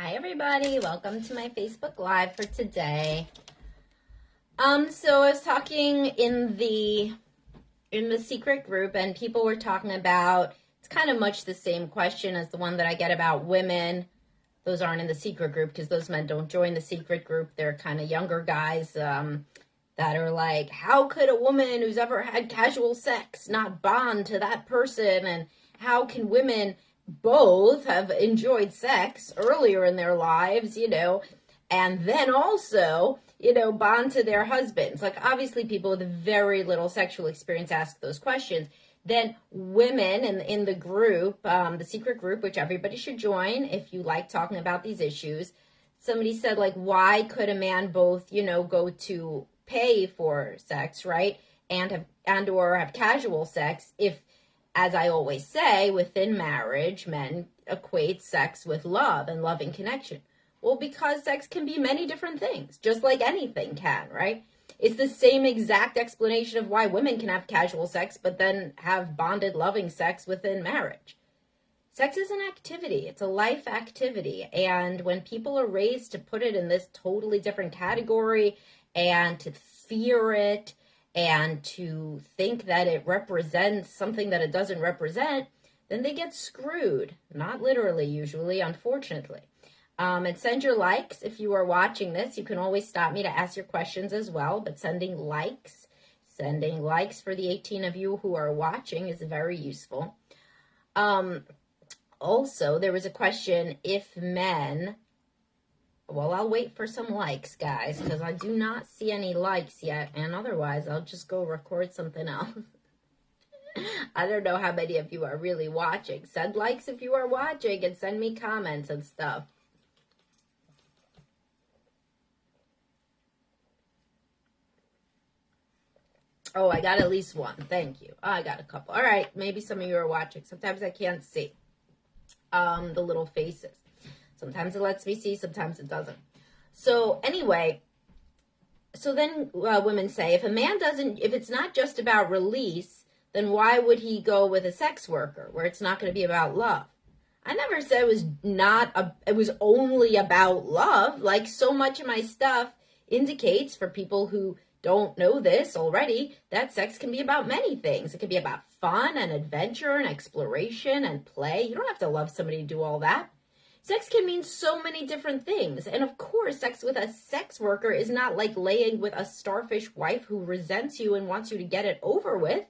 Hi everybody, welcome to my Facebook Live for today. So I was talking in the secret group, and people were talking about, it's kind of much the same question as the one that I get about women. Those aren't in the secret group because those men don't join the secret group. They're kind of younger guys that are like, how could a woman who's ever had casual sex not bond to that person? And how can women both have enjoyed sex earlier in their lives, and then also, bond to their husbands? Like, obviously, people with very little sexual experience ask those questions. Then women in the group, the secret group, which everybody should join if you like talking about these issues, somebody said, like, why could a man both, go to pay for sex, right, and or have casual sex if, as I always say, within marriage, men equate sex with love and loving connection? Well, because sex can be many different things, just like anything can, right? It's the same exact explanation of why women can have casual sex, but then have bonded, loving sex within marriage. Sex is an activity. It's a life activity. And when people are raised to put it in this totally different category and to fear it and to think that it represents something that it doesn't represent, then they get screwed. Not literally, usually, unfortunately. And send your likes if you are watching this. You can always stop me to ask your questions as well, but sending likes for the 18 of you who are watching is very useful. Also, there was a question, if men... Well, I'll wait for some likes, guys, because I do not see any likes yet, and otherwise I'll just go record something else. I don't know how many of you are really watching. Send likes if you are watching, and send me comments and stuff. Oh, I got at least one. Thank you. I got a couple. All right, maybe some of you are watching. Sometimes I can't see the little faces. Sometimes it lets me see, sometimes it doesn't. So anyway, so then women say, if it's not just about release, then why would he go with a sex worker where it's not going to be about love? I never said it was only about love. Like, so much of my stuff indicates, for people who don't know this already, that sex can be about many things. It can be about fun and adventure and exploration and play. You don't have to love somebody to do all that. Sex can mean so many different things. And of course, sex with a sex worker is not like laying with a starfish wife who resents you and wants you to get it over with.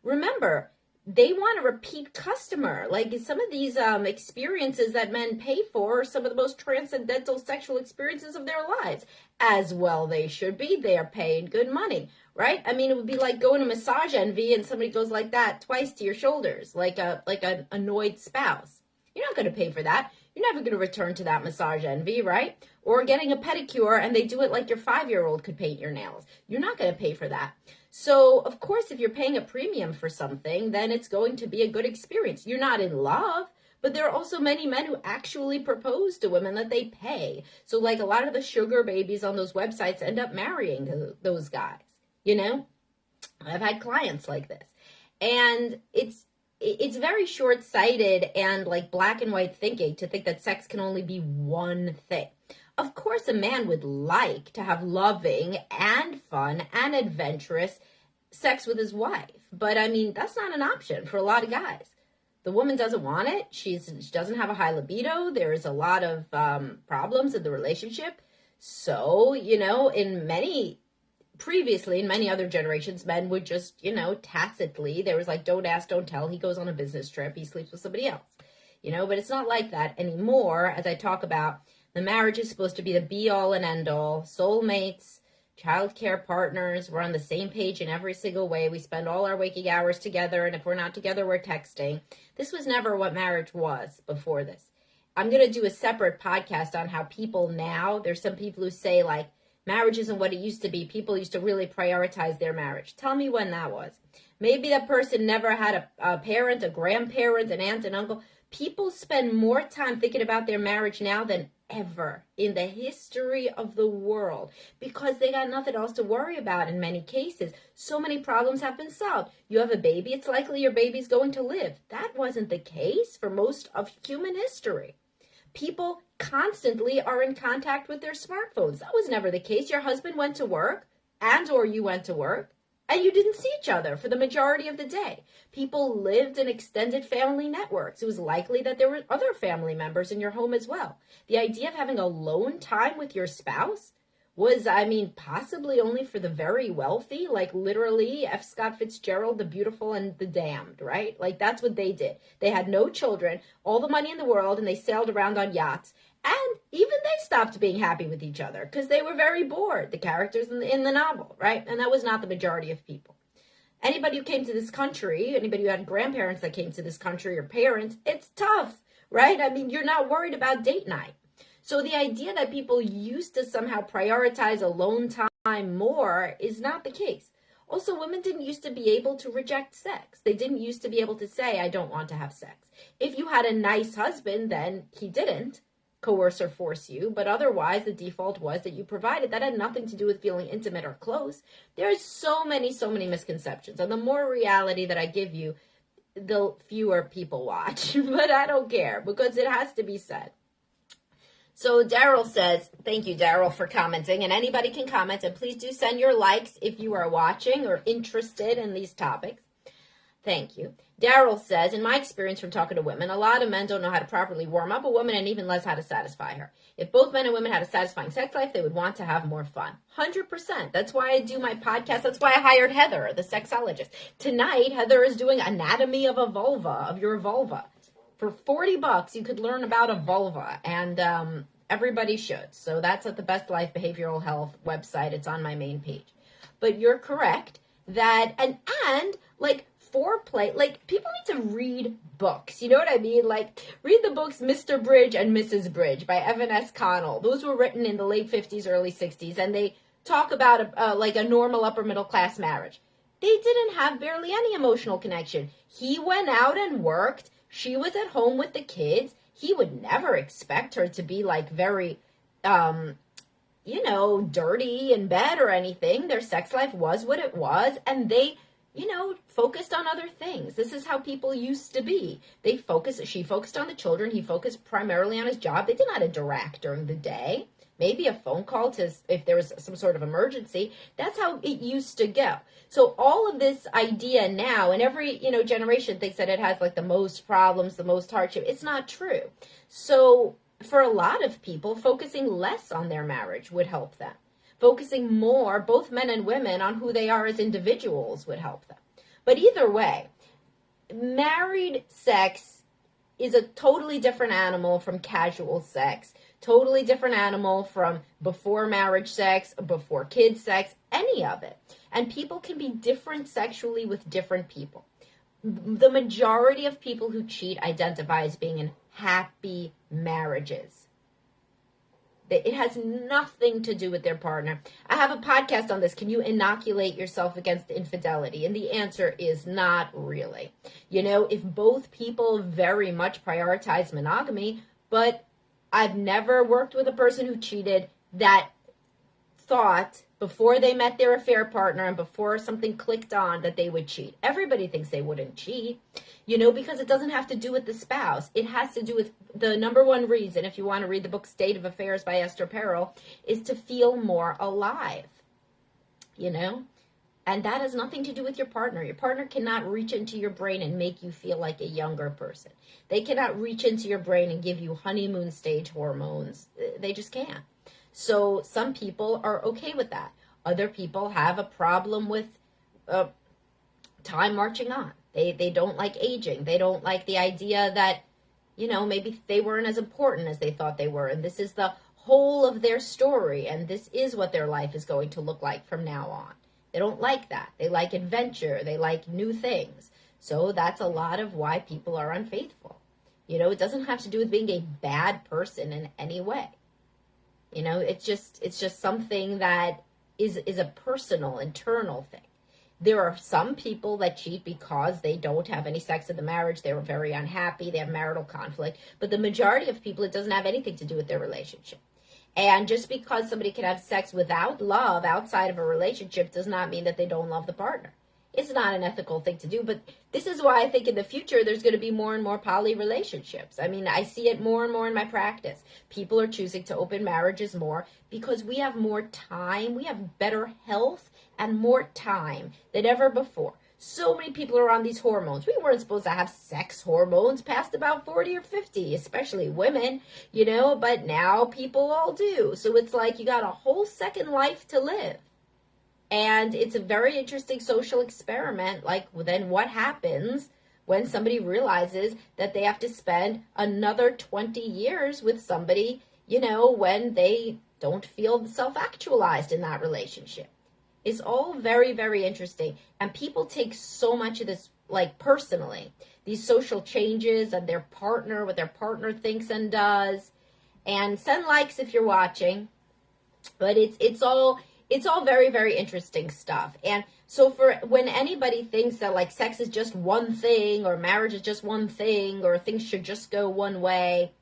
Remember, they want a repeat customer. Like, some of these experiences that men pay for are some of the most transcendental sexual experiences of their lives. As well they should be. They are paying good money, right? I mean, it would be like going to Massage Envy and somebody goes like that twice to your shoulders, like an annoyed spouse. You're not going to pay for that. You're never going to return to that Massage Envy, right? Or getting a pedicure and they do it like your 5-year-old could paint your nails. You're not going to pay for that. So, of course, if you're paying a premium for something, then it's going to be a good experience. You're not in love, but there are also many men who actually propose to women that they pay. So, like, a lot of the sugar babies on those websites end up marrying those guys, I've had clients like this. And it's very short-sighted and like black and white thinking to think that sex can only be one thing. Of course, a man would like to have loving and fun and adventurous sex with his wife. But I mean, that's not an option for a lot of guys. The woman doesn't want it. She doesn't have a high libido. There's a lot of problems in the relationship. So, previously, in many other generations, men would just, tacitly, there was like, don't ask, don't tell. He goes on a business trip. He sleeps with somebody else, but it's not like that anymore. As I talk about, the marriage is supposed to be the be all and end all. Soulmates, childcare partners. We're on the same page in every single way. We spend all our waking hours together. And if we're not together, we're texting. This was never what marriage was before this. I'm going to do a separate podcast on how people now, there's some people who say, like, marriage isn't what it used to be. People used to really prioritize their marriage. Tell me when that was. Maybe that person never had a parent, a grandparent, an aunt, an uncle. People spend more time thinking about their marriage now than ever in the history of the world because they got nothing else to worry about in many cases. So many problems have been solved. You have a baby, it's likely your baby's going to live. That wasn't the case for most of human history. People constantly are in contact with their smartphones. That was never the case. Your husband went to work or you went to work and you didn't see each other for the majority of the day. People lived in extended family networks. It was likely that there were other family members in your home as well. The idea of having alone time with your spouse was, possibly only for the very wealthy, like literally F. Scott Fitzgerald, the Beautiful and the Damned, right? Like that's what they did. They had no children, all the money in the world, and they sailed around on yachts. And even they stopped being happy with each other because they were very bored, the characters in the novel, right? And that was not the majority of people. Anybody who came to this country, anybody who had grandparents that came to this country or parents, it's tough, right? You're not worried about date night. So the idea that people used to somehow prioritize alone time more is not the case. Also, women didn't used to be able to reject sex. They didn't used to be able to say, I don't want to have sex. If you had a nice husband, then he didn't coerce or force you, but otherwise the default was that you provided. That had nothing to do with feeling intimate or close. There's so many misconceptions. And the more reality that I give you, the fewer people watch. But I don't care because it has to be said. So Daryl says, thank you, Daryl, for commenting. And anybody can comment. And please do send your likes if you are watching or interested in these topics. Thank you. Daryl says, in my experience from talking to women, a lot of men don't know how to properly warm up a woman and even less how to satisfy her. If both men and women had a satisfying sex life, they would want to have more fun. 100%. That's why I do my podcast. That's why I hired Heather, the sexologist. Tonight, Heather is doing anatomy of a vulva, of your vulva. For $40, you could learn about a vulva, and everybody should. So that's at the Best Life Behavioral Health website. It's on my main page. But you're correct that, and like, foreplay, like people need to read books, you know what I mean? Like read the books Mr. Bridge and Mrs. Bridge by Evan S. Connell. Those were written in the late 50s, early 60s, and they talk about a normal upper middle class marriage. They didn't have barely any emotional connection. He went out and worked. She was at home with the kids. He would never expect her to be like very, dirty in bed or anything. Their sex life was what it was, and they focused on other things. This is how people used to be. She focused on the children. He focused primarily on his job. They did not interact during the day. Maybe a phone call if there was some sort of emergency. That's how it used to go. So all of this idea now, and every, generation thinks that it has like the most problems, the most hardship. It's not true. So for a lot of people, focusing less on their marriage would help them. Focusing more, both men and women, on who they are as individuals would help them. But either way, married sex is a totally different animal from casual sex, totally different animal from before marriage sex, before kids sex, any of it. And people can be different sexually with different people. The majority of people who cheat identify as being in happy marriages. It has nothing to do with their partner. I have a podcast on this. Can you inoculate yourself against infidelity? And the answer is not really. If both people very much prioritize monogamy, but I've never worked with a person who cheated that thought before they met their affair partner and before something clicked on that they would cheat. Everybody thinks they wouldn't cheat, because it doesn't have to do with the spouse. It has to do with the number one reason, if you want to read the book State of Affairs by Esther Perel, is to feel more alive, And that has nothing to do with your partner. Your partner cannot reach into your brain and make you feel like a younger person. They cannot reach into your brain and give you honeymoon stage hormones. They just can't. So some people are okay with that. Other people have a problem with time marching on. They don't like aging. They don't like the idea that, maybe they weren't as important as they thought they were. And this is the whole of their story. And this is what their life is going to look like from now on. They don't like that. They like adventure. They like new things. So that's a lot of why people are unfaithful. It doesn't have to do with being a bad person in any way. It's just something that is a personal, internal thing. There are some people that cheat because they don't have any sex in the marriage. They were very unhappy. They have marital conflict. But the majority of people, it doesn't have anything to do with their relationship. And just because somebody can have sex without love outside of a relationship does not mean that they don't love the partner. It's not an ethical thing to do, but this is why I think in the future there's going to be more and more poly relationships. I mean, I see it more and more in my practice. People are choosing to open marriages more because we have more time, we have better health and more time than ever before. So many people are on these hormones. We weren't supposed to have sex hormones past about 40 or 50, especially women, but now people all do. So it's like you got a whole second life to live. And it's a very interesting social experiment. Like, then what happens when somebody realizes that they have to spend another 20 years with somebody, when they don't feel self-actualized in that relationship? It's all very, very interesting. And people take so much of this, like, personally, these social changes and their partner, what their partner thinks and does. And send likes if you're watching. But it's all very, very interesting stuff. And so for when anybody thinks that like sex is just one thing or marriage is just one thing or things should just go one way,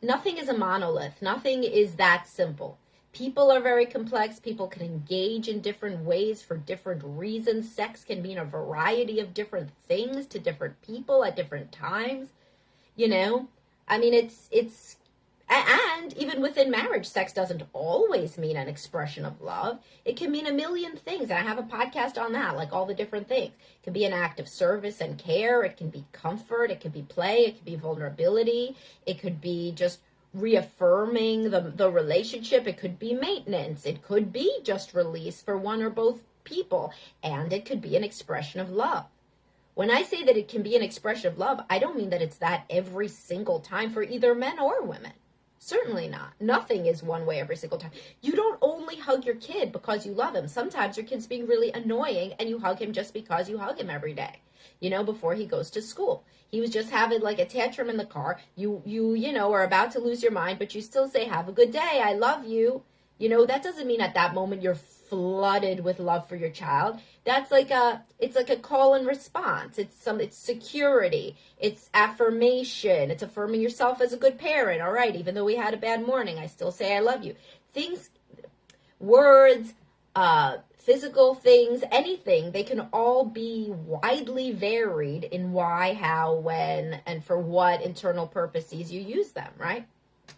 nothing is a monolith. Nothing is that simple. People are very complex. People can engage in different ways for different reasons. Sex can mean a variety of different things to different people at different times. I mean, it's and even within marriage, sex doesn't always mean an expression of love. It can mean a million things. And I have a podcast on that, like all the different things. It can be an act of service and care. It can be comfort. It can be play. It can be vulnerability. It could be just reaffirming the relationship. It could be maintenance. It could be just release for one or both people. And it could be an expression of love. When I say that it can be an expression of love, I don't mean that it's that every single time for either men or women. Certainly not. Nothing is one way every single time. You don't only hug your kid because you love him. Sometimes your kid's being really annoying and you hug him just because you hug him every day, before he goes to school. He was just having like a tantrum in the car. You are about to lose your mind, but you still say, have a good day. I love you. That doesn't mean at that moment you're flooded with love for your child. That's it's like a call and response. It's security. It's affirmation. It's affirming yourself as a good parent. All right, even though we had a bad morning, I still say I love you. Things, words, physical things, anything, they can all be widely varied in why, how, when, and for what internal purposes you use them, right?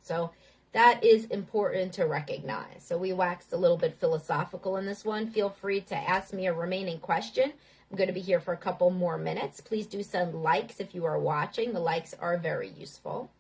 So that is important to recognize. So we waxed a little bit philosophical in this one. Feel free to ask me a remaining question. I'm going to be here for a couple more minutes. Please do send likes if you are watching. The likes are very useful.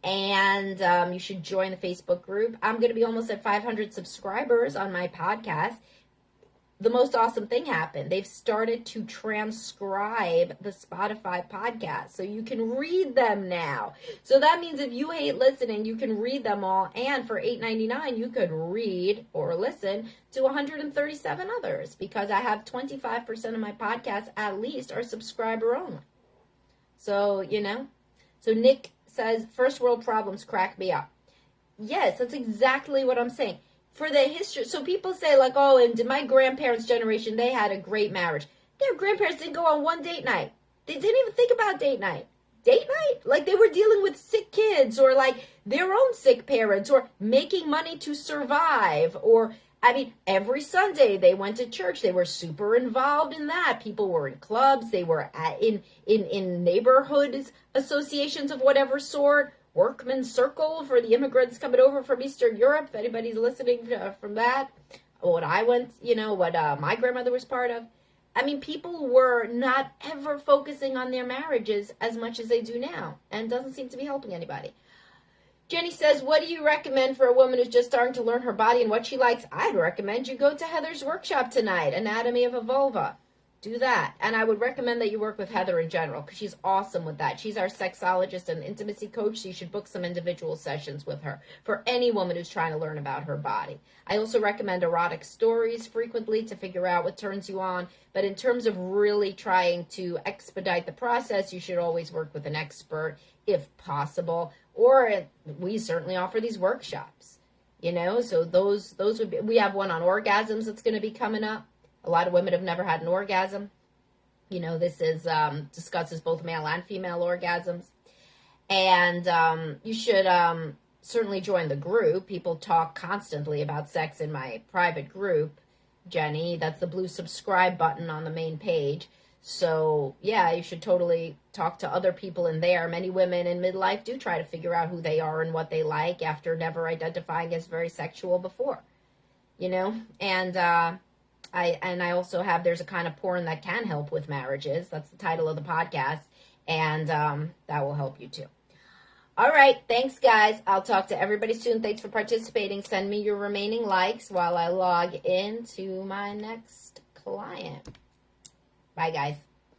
And you should join the Facebook group. I'm going to be almost at 500 subscribers on my podcast. The most awesome thing happened. They've started to transcribe the Spotify podcast, so you can read them now. So that means if you hate listening, you can read them all. And for $8.99, you could read or listen to 137 others, because I have 25% of my podcasts at least are subscriber only. So, So Nick says, first world problems crack me up. Yes, that's exactly what I'm saying. For the history, so people say like, oh, and my grandparents' generation, they had a great marriage. Their grandparents didn't go on one date night. They didn't even think about date night. Date night? Like they were dealing with sick kids or like their own sick parents or making money to survive. Or, every Sunday they went to church. They were super involved in that. People were in clubs. They were in neighborhood associations of whatever sort. Workman's Circle for the immigrants coming over from Eastern Europe, if anybody's listening from that. What I went, what my grandmother was part of. People were not ever focusing on their marriages as much as they do now, and doesn't seem to be helping anybody. Jenny says, what do you recommend for a woman who's just starting to learn her body and what she likes? I'd recommend you go to Heather's workshop tonight, Anatomy of a Vulva. Do that. And I would recommend that you work with Heather in general, because she's awesome with that. She's our sexologist and intimacy coach, so you should book some individual sessions with her for any woman who's trying to learn about her body. I also recommend erotic stories frequently to figure out what turns you on. But in terms of really trying to expedite the process, you should always work with an expert if possible. Or we certainly offer these workshops, so those would be, we have one on orgasms that's going to be coming up. A lot of women have never had an orgasm. This is discusses both male and female orgasms. And you should certainly join the group. People talk constantly about sex in my private group. Jenny. That's the blue subscribe button on the main page. So, yeah, you should totally talk to other people in there. Many women in midlife do try to figure out who they are and what they like after never identifying as very sexual before, you know? And I also have There's a Kind of Porn That Can Help with Marriages. That's the title of the podcast. And that will help you too. All right. Thanks, guys. I'll talk to everybody soon. Thanks for participating. Send me your remaining likes while I log into my next client. Bye, guys.